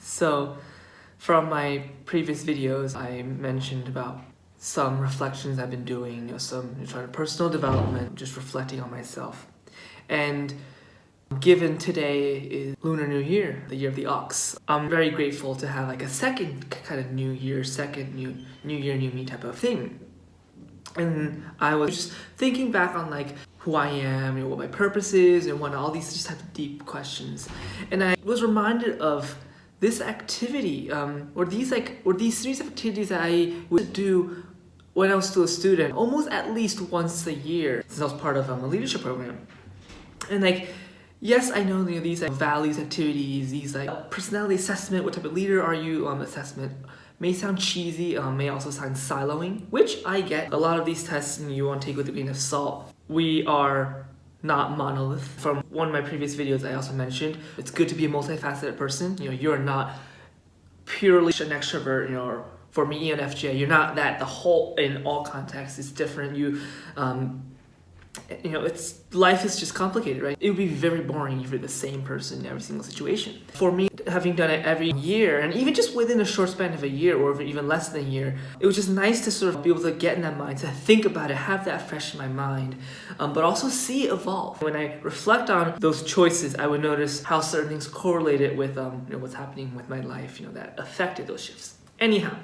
So from my previous videos, I mentioned about some reflections I've been doing, some trying to personal development, just reflecting on myself. And given today is Lunar New Year, the year of the ox, I'm very grateful to have like a second kind of new year, new year, new me type of thing. And I was just thinking back on like who I am, what my purpose is, and what all these just type of deep questions. And I was reminded of this activity, or these series of activities that I would do when I was still a student, almost at least once a year, since I was part of a leadership program. And like, yes, I know these like values activities, these like personality assessment, what type of leader are you assessment, may sound cheesy, may also sound siloing, which I get. A lot of these tests you want to take with a grain of salt. We are not monolith. From one of my previous videos I also mentioned, it's good to be a multifaceted person. You're not purely an extrovert, or for me ENFJ, you're not that. The whole in all contexts is different. Life is just complicated, right? It would be very boring if you're the same person in every single situation. For me, having done it every year, and even just within a short span of a year, or even less than a year, it was just nice to sort of be able to get in that mindset, think about it, have that fresh in my mind, but also see it evolve. When I reflect on those choices, I would notice how certain things correlated with what's happening with my life, that affected those shifts. Anyhow,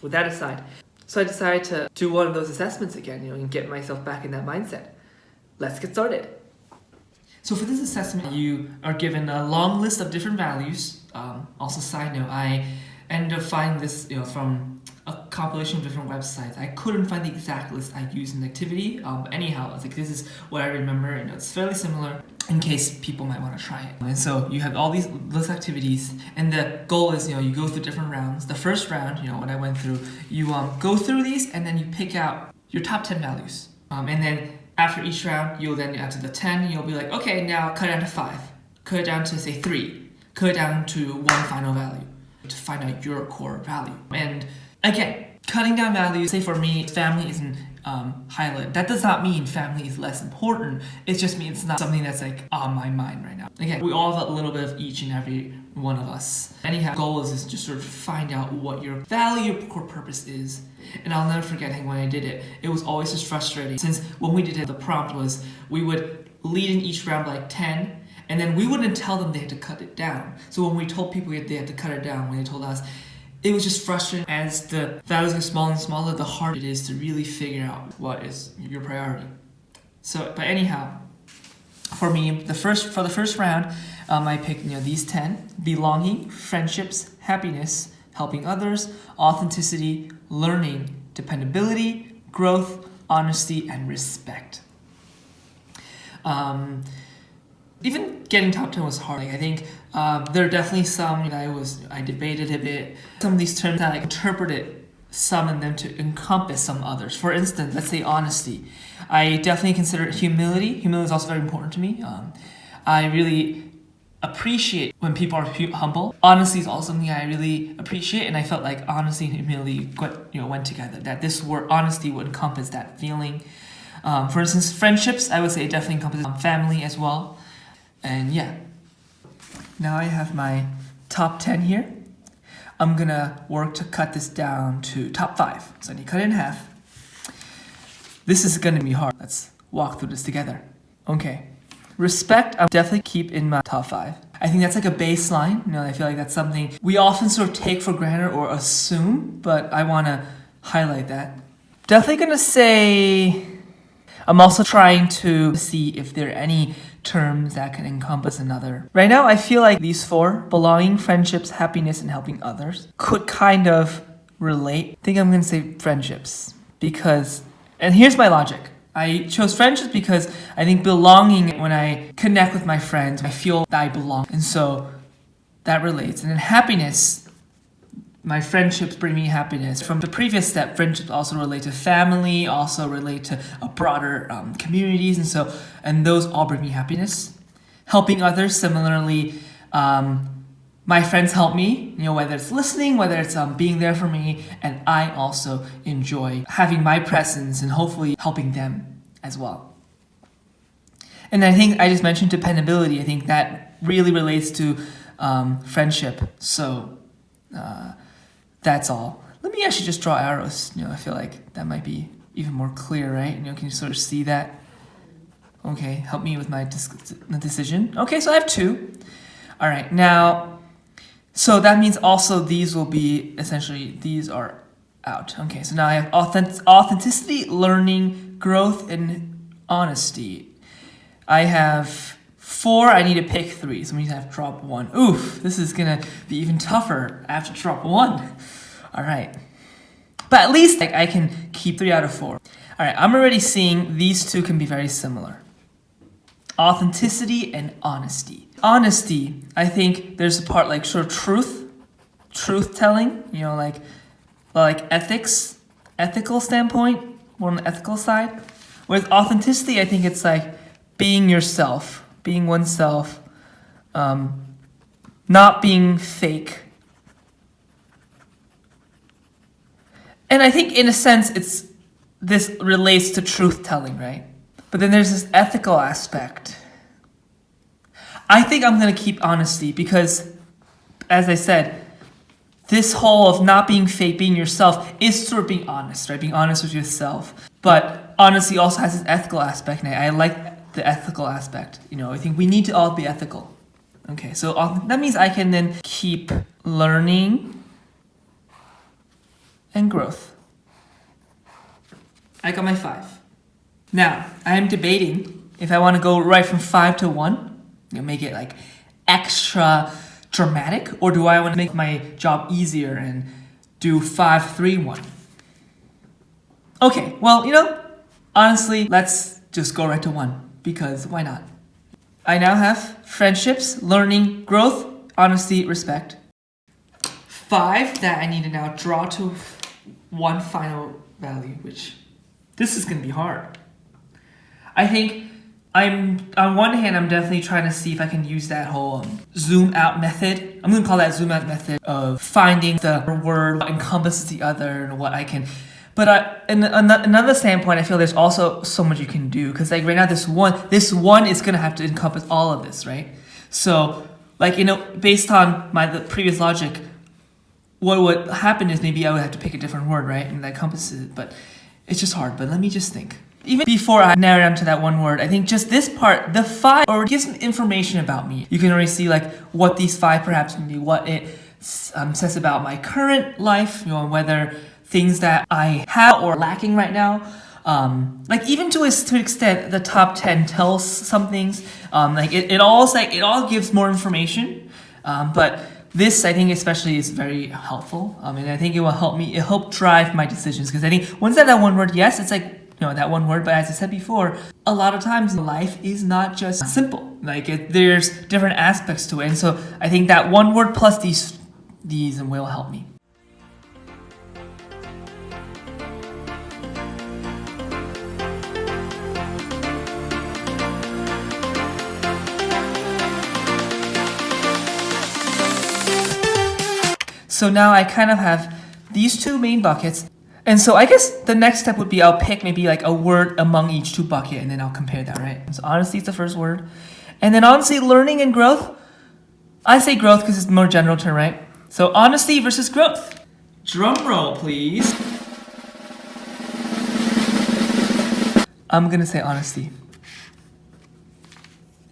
with that aside, so I decided to do one of those assessments again, and get myself back in that mindset. Let's get started. So for this assessment, you are given a long list of different values. Also, side note, I ended up finding this from a compilation of different websites. I couldn't find the exact list I used in the activity. Anyhow, I was like, this is what I remember, it's fairly similar in case people might want to try it. And so you have all these list activities, and the goal is, you go through different rounds. The first round, what I went through, you go through these, and then you pick out your top 10 values. And then after each round, you'll then, after the 10, you'll be like, okay, now cut it down to 5. Cut it down to, say, 3. Cut it down to one final value to find out your core value. And again, cutting down values, say for me, family isn't highlighted. That does not mean family is less important. It just means it's not something that's like on my mind right now. Again, we all have a little bit of each and every one of us. Anyhow, goal is just sort of find out what your value, your core purpose is. And I'll never forget when I did it, it was always just frustrating. Since when we did it, the prompt was we would lead in each round by like 10, and then we wouldn't tell them they had to cut it down. So when we told people they had to cut it down, when they told us, it was just frustrating. As the values get smaller and smaller, the harder it is to really figure out what is your priority. So, but anyhow, for me, for the first round, I picked these 10: belonging, friendships, happiness, helping others, authenticity, learning, dependability, growth, honesty, and respect. Even getting top 10 was hard. I think there are definitely some that I debated a bit. Some of these terms that I interpreted some of them to encompass some others. For instance, let's say honesty. I definitely consider humility. Humility is also very important to me. I really appreciate when people are humble. Honesty is also something I really appreciate, and I felt like honesty and humility went together. That this word honesty would encompass that feeling. For instance, friendships, I would say it definitely encompasses family as well. And yeah, now I have my top 10 here. I'm gonna work to cut this down to top 5. So I need to cut it in half. This is gonna be hard. Let's walk through this together. Okay. Respect, I'll definitely keep in my top 5. I think that's like a baseline. I feel like that's something we often sort of take for granted or assume, but I wanna highlight that. Definitely gonna say, I'm also trying to see if there are any terms that can encompass another. Right now, I feel like these 4, belonging, friendships, happiness, and helping others, could kind of relate. I think I'm gonna say friendships because, and here's my logic. I chose friendships because I think belonging, when I connect with my friends, I feel that I belong. And so that relates. And then happiness, my friendships bring me happiness. From the previous step, friendships also relate to family, also relate to a broader communities, and those all bring me happiness. Helping others, similarly, my friends help me, whether it's listening, whether it's being there for me, and I also enjoy having my presence and hopefully helping them as well. And I think I just mentioned dependability. I think that really relates to friendship. So that's all. Let me actually just draw arrows. I feel like that might be even more clear, right? Can you sort of see that? Okay, help me with my decision. Okay, so I have 2. All right, now, so that means also these will be, essentially, these are out. Okay, so now I have authenticity, learning, growth, and honesty. I have 4, I need to pick 3, so I need to have to drop 1. Oof, this is gonna be even tougher. I have to drop 1. All right, but at least I can keep 3 out of 4. All right, I'm already seeing these 2 can be very similar. Authenticity and honesty. Honesty, I think there's a part like sort of truth telling, like ethical standpoint, more on the ethical side. With authenticity, I think it's like being yourself, being oneself, not being fake. And I think in a sense, this relates to truth telling, right? But then there's this ethical aspect. I think I'm going to keep honesty because, as I said, this whole of not being fake, being yourself, is sort of being honest, right? Being honest with yourself. But honesty also has this ethical aspect, and I like the ethical aspect. I think we need to all be ethical. Okay, so that means I can then keep learning and growth. I got my 5. Now, I am debating if I want to go right from 5 to 1, make it like extra dramatic, or do I want to make my job easier and do 5, 3, 1? Okay, well, honestly, let's just go right to 1, because why not? I now have friendships, learning, growth, honesty, respect. 5 that I need to now draw to 1 final value, which this is going to be hard. I think on one hand, I'm definitely trying to see if I can use that whole zoom out method. I'm going to call that zoom out method of finding the word what encompasses the other and what I can. But in another standpoint, I feel there's also so much you can do, because like right now, this one is going to have to encompass all of this, right? So based on the previous logic, what would happen is maybe I would have to pick a different word, right? And that encompasses it, but it's just hard. But let me just think. Even before I narrow down to that one word, I think just this part, the 5, or gives some information about me. You can already see what these 5 perhaps can be, what it says about my current life, whether things that I have or lacking right now. Even to an extent, the top 10 tells some things. It all gives more information. But this, I think, especially is very helpful. And I think it will help drive my decisions, because I think once I have that one word, yes, it's that one word, but as I said before, a lot of times life is not just simple. There's different aspects to it, and so I think that one word plus these will help me. So now I kind of have these 2 main buckets. And so I guess the next step would be I'll pick maybe a word among each 2 buckets, and then I'll compare that, right? So honesty is the first word. And then honestly, learning and growth. I say growth because it's a more general term, right? So honesty versus growth. Drum roll, please. I'm going to say honesty.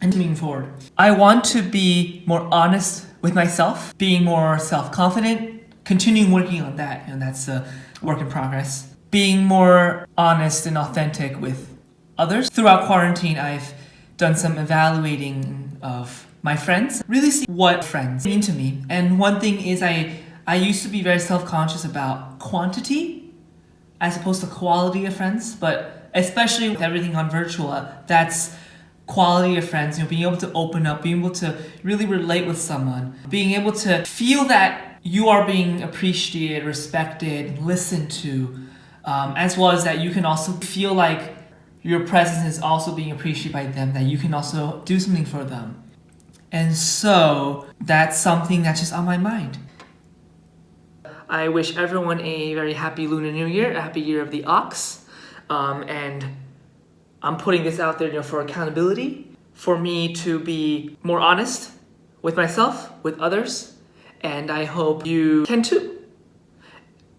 And moving forward, I want to be more honest with myself, being more self-confident, continuing working on that, and that's a work in progress. Being more honest and authentic with others. Throughout quarantine, I've done some evaluating of my friends, really see what friends mean to me. And one thing is I used to be very self-conscious about quantity as opposed to quality of friends, but especially with everything on virtual, that's quality of friends, being able to open up, being able to really relate with someone, being able to feel that you are being appreciated, respected, listened to, as well as that you can also feel like your presence is also being appreciated by them, that you can also do something for them. And so that's something that's just on my mind. I wish everyone a very happy Lunar New Year, a happy year of the ox. And I'm putting this out there for accountability, for me to be more honest with myself, with others, and I hope you can too.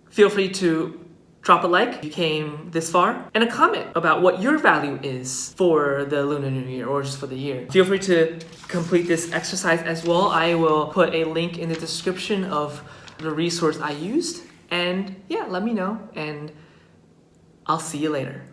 Feel free to drop a like if you came this far, and a comment about what your value is for the Lunar New Year or just for the year. Feel free to complete this exercise as well. I will put a link in the description of the resource I used, and yeah, let me know, and I'll see you later.